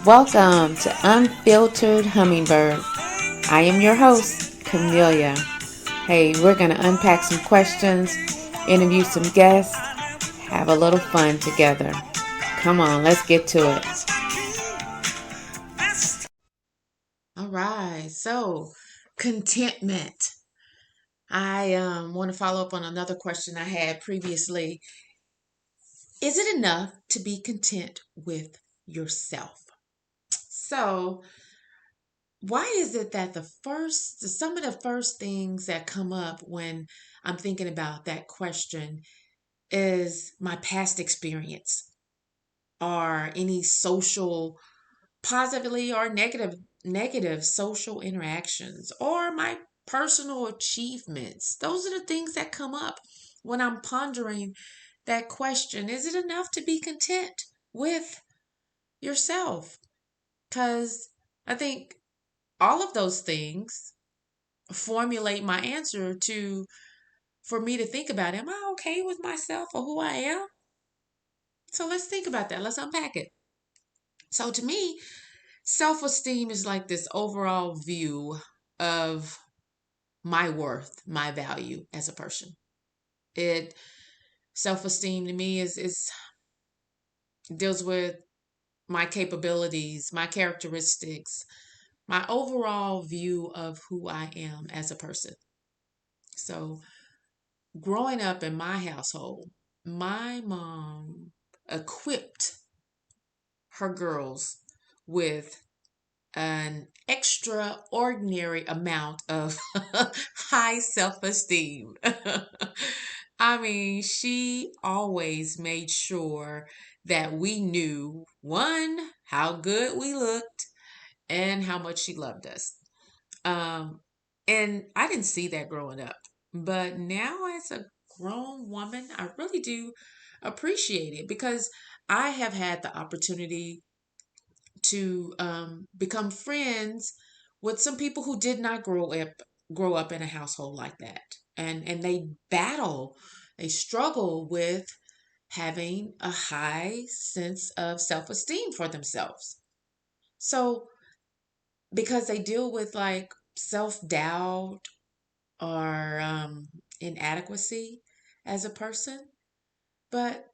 Welcome to Unfiltered Hummingbird. I am your host, Camellia. Hey, we're going to unpack some questions, interview some guests, have a little fun together. Come on, let's get to it. All right, so contentment. I want to follow up on another question I had previously. Is it enough to be content with yourself? So, why is it that some of the first things that come up when I'm thinking about that question is my past experience or any social, positively or negative social interactions, or my personal achievements? Those are the things that come up when I'm pondering that question. Is it enough to be content with yourself? Because I think all of those things formulate my answer to for me to think about, am I okay with myself or who I am? So let's think about that. Let's unpack it. So to me, self-esteem is like this overall view of my worth, my value as a person. It Self-esteem to me is deals with my capabilities, my characteristics, my overall view of who I am as a person. So growing up in my household, my mom equipped her girls with an extraordinary amount of high self esteem. I mean, she always made sure that we knew one, how good we looked, and how much she loved us. Um, and I didn't see that growing up. But now, as a grown woman, I really do appreciate it because I have had the opportunity to become friends with some people who did not grow up in a household like that, and they struggle with having a high sense of self-esteem for themselves. So because they deal with like self-doubt or inadequacy as a person. But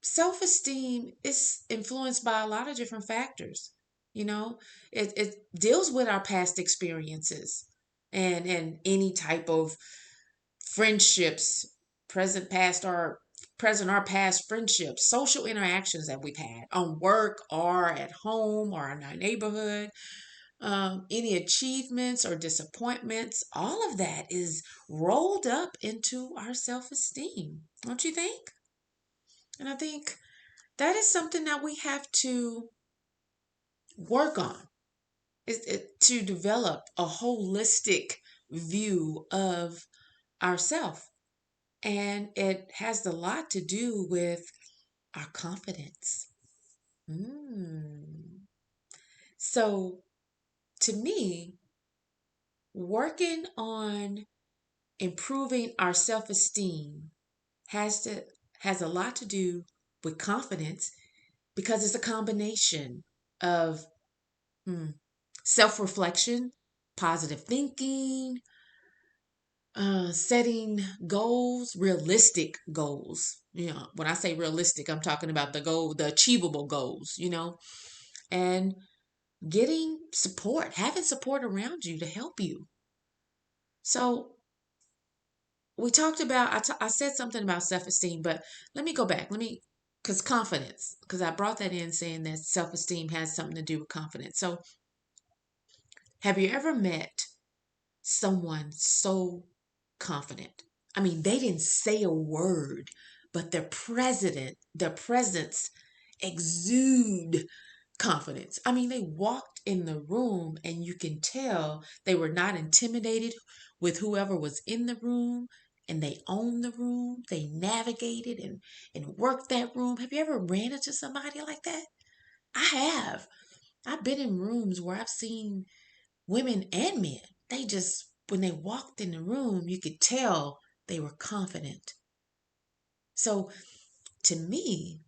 self esteem is influenced by a lot of different factors. You know, it deals with our past experiences and any type of friendships, present or past friendships, social interactions that we've had on work or at home or in our neighborhood, any achievements or disappointments, all of that is rolled up into our self esteem, don't you think? And I think that is something that we have to work on, to develop a holistic view of ourself. And it has a lot to do with our confidence. Mm. So, to me, working on improving our self-esteem has to has a lot to do with confidence because it's a combination of mm, self-reflection, positive thinking, setting goals, realistic goals. You know, when I say realistic, I'm talking about the achievable goals, and getting support, having support around you to help you. So we talked about, I said something about self-esteem, but let me go back. Because confidence, because I brought that in saying that self-esteem has something to do with confidence. So have you ever met someone so confident? I mean, they didn't say a word, but their presence exude confidence. I mean, they walked in the room and you can tell they were not intimidated with whoever was in the room, and they owned the room. They navigated and worked that room. Have you ever ran into somebody like that? I have. I've been in rooms where I've seen women and men. They just, when they walked in the room, you could tell they were confident. So to me,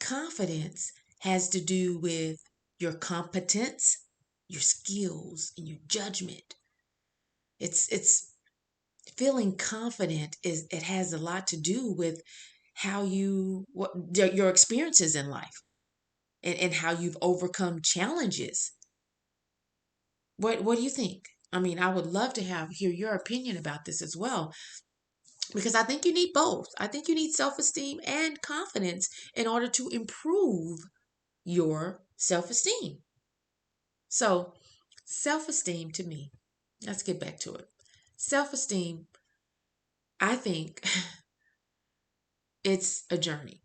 confidence has to do with your competence, your skills, and your judgment. It's feeling confident is it has a lot to do with how what your experiences in life and how you've overcome challenges. What do you think? I mean, I would love to hear your opinion about this as well, because I think you need both. I think you need self-esteem and confidence in order to improve your self-esteem. So, self-esteem to me, let's get back to it. Self-esteem, I think it's a journey.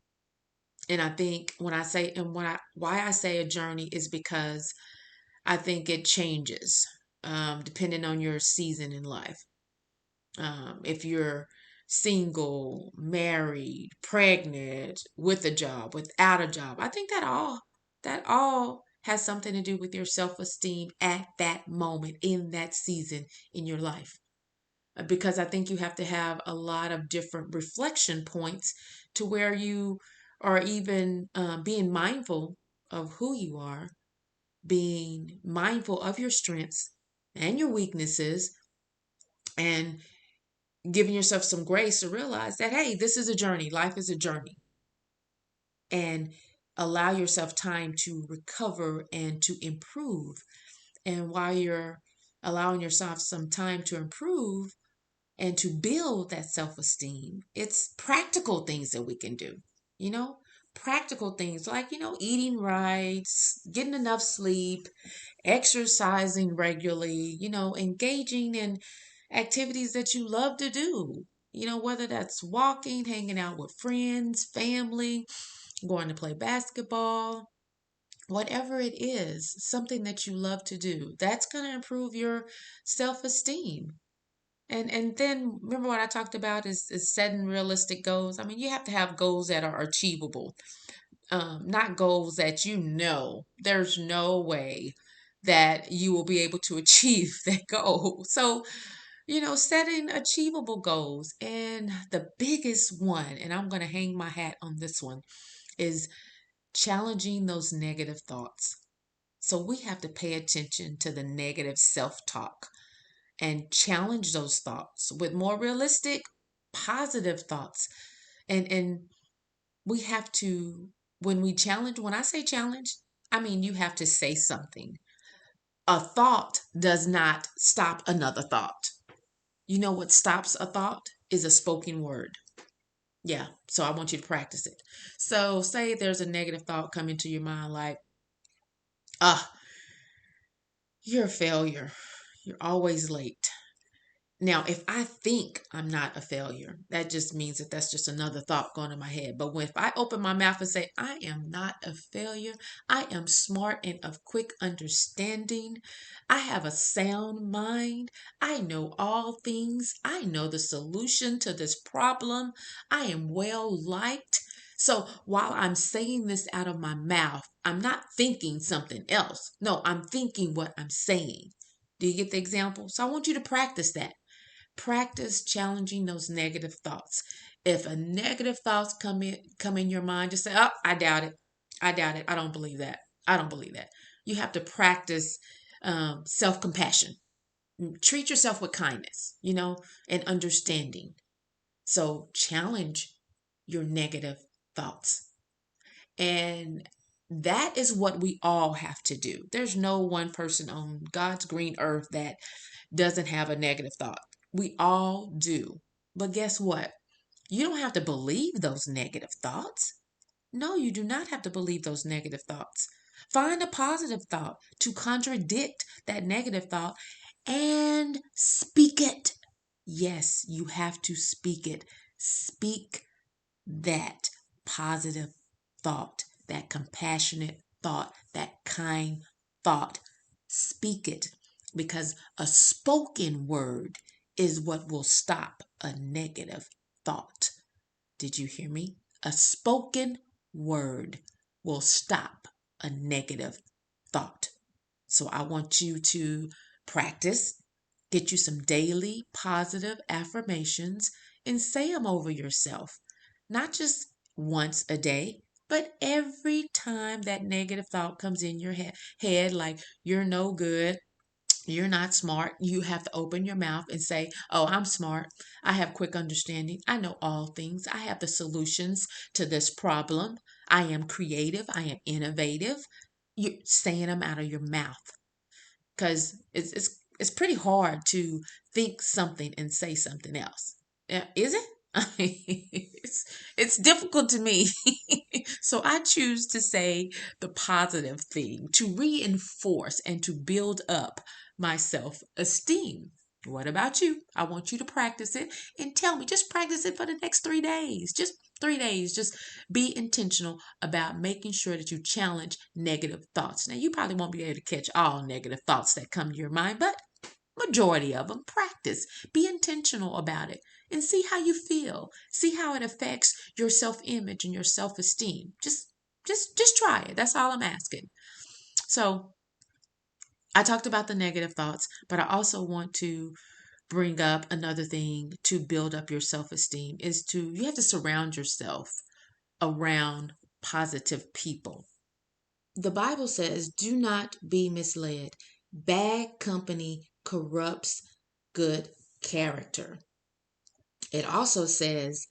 And I think when I say, and when I, why I say a journey is because I think it changes depending on your season in life. If you're single, married, pregnant, with a job, without a job, I think that all has something to do with your self-esteem at that moment in that season in your life. Because I think you have to have a lot of different reflection points to where you are even being mindful of who you are, being mindful of your strengths and your weaknesses, and giving yourself some grace to realize that, hey, this is a journey. Life is a journey. And allow yourself time to recover and to improve. And while you're allowing yourself some time to improve and to build that self esteem, it's practical things that we can do, you know? Practical things like, eating right, getting enough sleep, exercising regularly, engaging in activities that you love to do, whether that's walking, hanging out with friends, family, going to play basketball, whatever it is, something that you love to do, that's going to improve your self-esteem. And then remember what I talked about is setting realistic goals. I mean, you have to have goals that are achievable, not goals that there's no way that you will be able to achieve that goal. So, setting achievable goals. And the biggest one, and I'm going to hang my hat on this one, is challenging those negative thoughts. So we have to pay attention to the negative self talk and challenge those thoughts with more realistic, positive thoughts. And we have to, when I say challenge, I mean you have to say something. A thought does not stop another thought. You know what stops a thought is a spoken word. Yeah, so I want you to practice it. So say there's a negative thought come into your mind like, ah, you're a failure. You're always late. Now, if I think I'm not a failure, that just means that that's just another thought going in my head. But if I open my mouth and say, I am not a failure, I am smart and of quick understanding, I have a sound mind, I know all things, I know the solution to this problem, I am well liked. So while I'm saying this out of my mouth, I'm not thinking something else. No, I'm thinking what I'm saying. Do you get the example? So I want you to practice that. Practice challenging those negative thoughts. If a negative thoughts come in your mind, just say, "Oh, I doubt it. I doubt it. I don't believe that. I don't believe that." You have to practice self-compassion. Treat yourself with kindness, and understanding. So challenge your negative thoughts. And that is what we all have to do. There's no one person on God's green earth that doesn't have a negative thought. We all do. But guess what? You don't have to believe those negative thoughts. No, you do not have to believe those negative thoughts. Find a positive thought to contradict that negative thought and speak it. Yes, you have to speak it. Speak that positive thought, that compassionate thought, that kind thought. Speak it, because a spoken word is what will stop a negative thought. Did you hear me? A spoken word will stop a negative thought. So I want you to practice, get you some daily positive affirmations, and say them over yourself. Not just once a day, But every time that negative thought comes in your head, like you're no good, you're not smart, you have to open your mouth and say, "Oh, I'm smart. I have quick understanding. I know all things. I have the solutions to this problem. I am creative. I am innovative." You're saying them out of your mouth because it's pretty hard to think something and say something else. Yeah, is it? I mean, it's difficult to me. So I choose to say the positive thing to reinforce and to build up my self-esteem. What about you? I want you to practice it and tell me. Just practice it for the next 3 days. Just 3 days. Just be intentional about making sure that you challenge negative thoughts. Now, you probably won't be able to catch all negative thoughts that come to your mind, but majority of them, practice. Be intentional about it and see how you feel. See how it affects your self-image and your self-esteem. Just try it. That's all I'm asking. So, I talked about the negative thoughts, but I also want to bring up another thing to build up your self-esteem is to you have to surround yourself around positive people. The Bible says, "Do not be misled. Bad company corrupts good character." It also says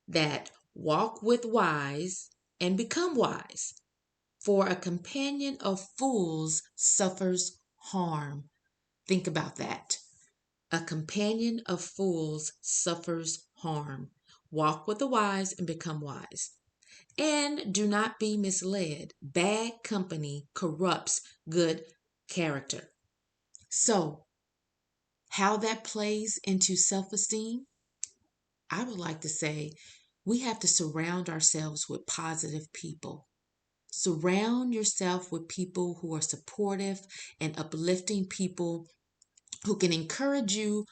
that walk with wise and become wise, for a companion of fools suffers harm. Think about that. A companion of fools suffers harm. Walk with the wise and become wise. And do not be misled. Bad company corrupts good character. So, how that plays into self esteem, I would like to say we have to surround ourselves with positive people. Surround yourself with people who are supportive and uplifting people who can encourage you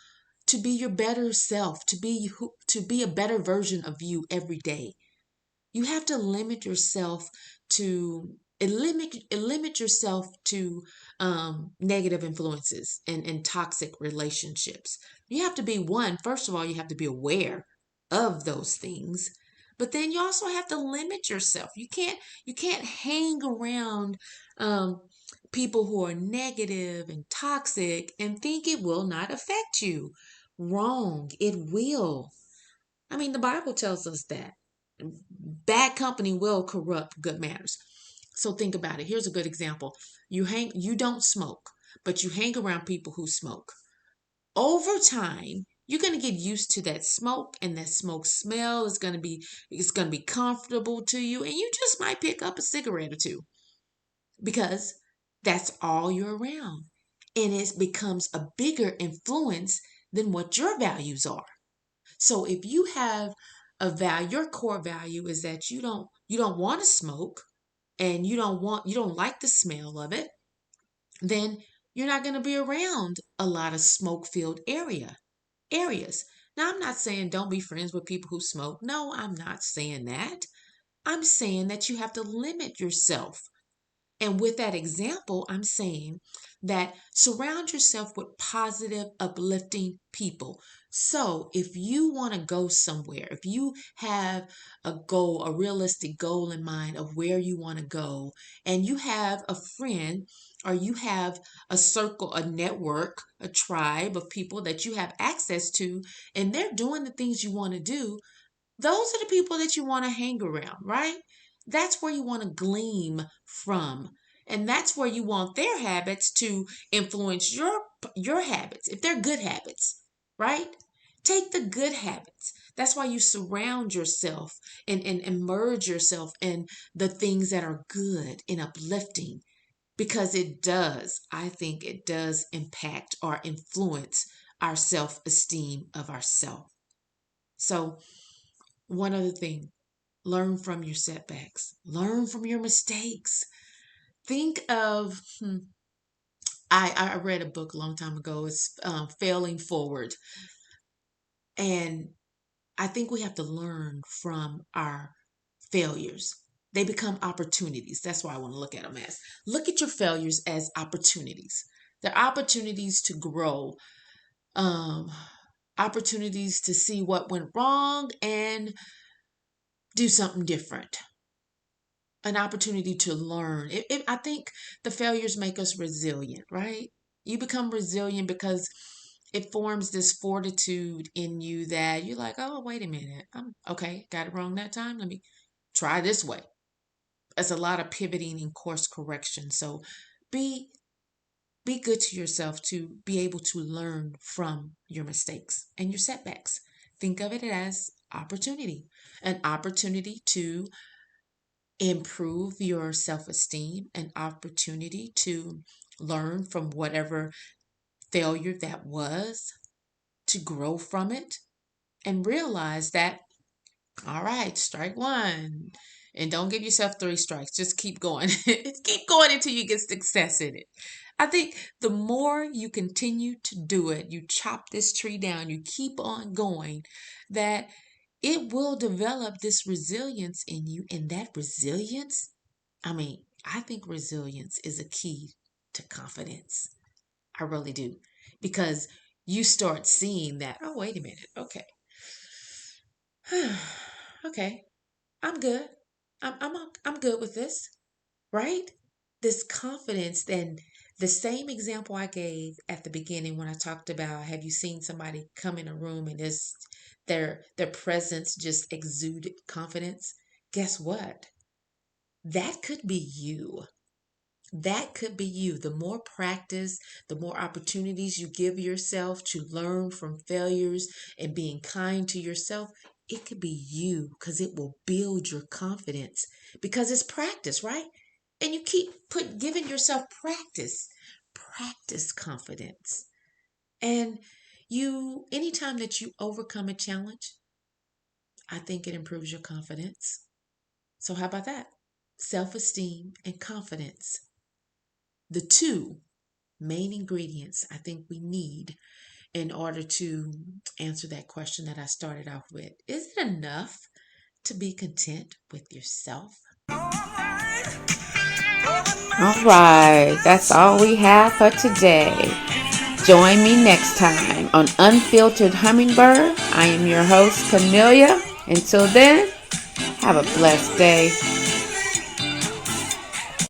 to be your better self, to be a better version of you every day. You have to limit yourself to limit yourself to negative influences and toxic relationships. You have to be one, first of all, you have to be aware of those things. But then you also have to limit yourself. You can't hang around um, people who are negative and toxic and think it will not affect you. Wrong. It will. I mean, the Bible tells us that bad company will corrupt good manners. So think about it. Here's a good example. You don't smoke, but you hang around people who smoke. Over time, you're going to get used to that smoke, and that smoke smell is going to be it's going to be comfortable to you, and you just might pick up a cigarette or two because that's all you're around. And it becomes a bigger influence than what your values are. So if you have a value, your core value is that you don't want to smoke and you don't like the smell of it, then you're not going to be around a lot of smoke filled areas. Now I'm not saying don't be friends with people who smoke. No, I'm not saying that. I'm saying that you have to limit yourself. And with that example, I'm saying that surround yourself with positive, uplifting people. So if you want to go somewhere, if you have a goal, a realistic goal in mind of where you want to go, and you have a friend or you have a circle, a network, a tribe of people that you have access to, and they're doing the things you want to do, those are the people that you want to hang around, right? That's where you want to glean from. And that's where you want their habits to influence your habits, if they're good habits, right? Take the good habits. That's why you surround yourself and immerse yourself in the things that are good and uplifting because I think it does impact or influence our self-esteem of ourselves. So one other thing, learn from your setbacks, learn from your mistakes. Think of, I read a book a long time ago. It's Failing Forward. And I think we have to learn from our failures. They become opportunities. That's why I want to look at them as. Look at your failures as opportunities. They're opportunities to grow, um, opportunities to see what went wrong and do something different. an opportunity to learn. I think the failures make us resilient, right? You become resilient because it forms this fortitude in you that you're like, oh, wait a minute. I'm okay. Got it wrong that time. Let me try this way. It's a lot of pivoting and course correction. So be be good to yourself to be able to learn from your mistakes and your setbacks. Think of it as opportunity, an opportunity to improve your self esteem, an opportunity to learn from whatever failure that was, to grow from it, and realize that, all right, strike one. And don't give yourself three strikes. Just keep going. Keep going until you get success in it. I think the more you continue to do it, you chop this tree down, you keep on going, that it will develop this resilience in you. And that resilience, I think resilience is a key to confidence. I really do. Because you start seeing that, oh, wait a minute. Okay. Okay. I'm good. I'm good with this, right? This confidence, then the same example I gave at the beginning when I talked about, have you seen somebody come in a room and their presence just exuded confidence? Guess what? That could be you. That could be you. The more practice, the more opportunities you give yourself to learn from failures and being kind to yourself, it could be you because it will build your confidence because it's practice, right? And you keep giving yourself practice confidence. And anytime that you overcome a challenge, I think it improves your confidence. So how about that? Self-esteem and confidence. The two main ingredients I think we need in order to answer that question that I started off with. Is it enough to be content with yourself? All right, that's all we have for today. Join me next time on Unfiltered Hummingbird. I am your host, Camellia. Until then, have a blessed day.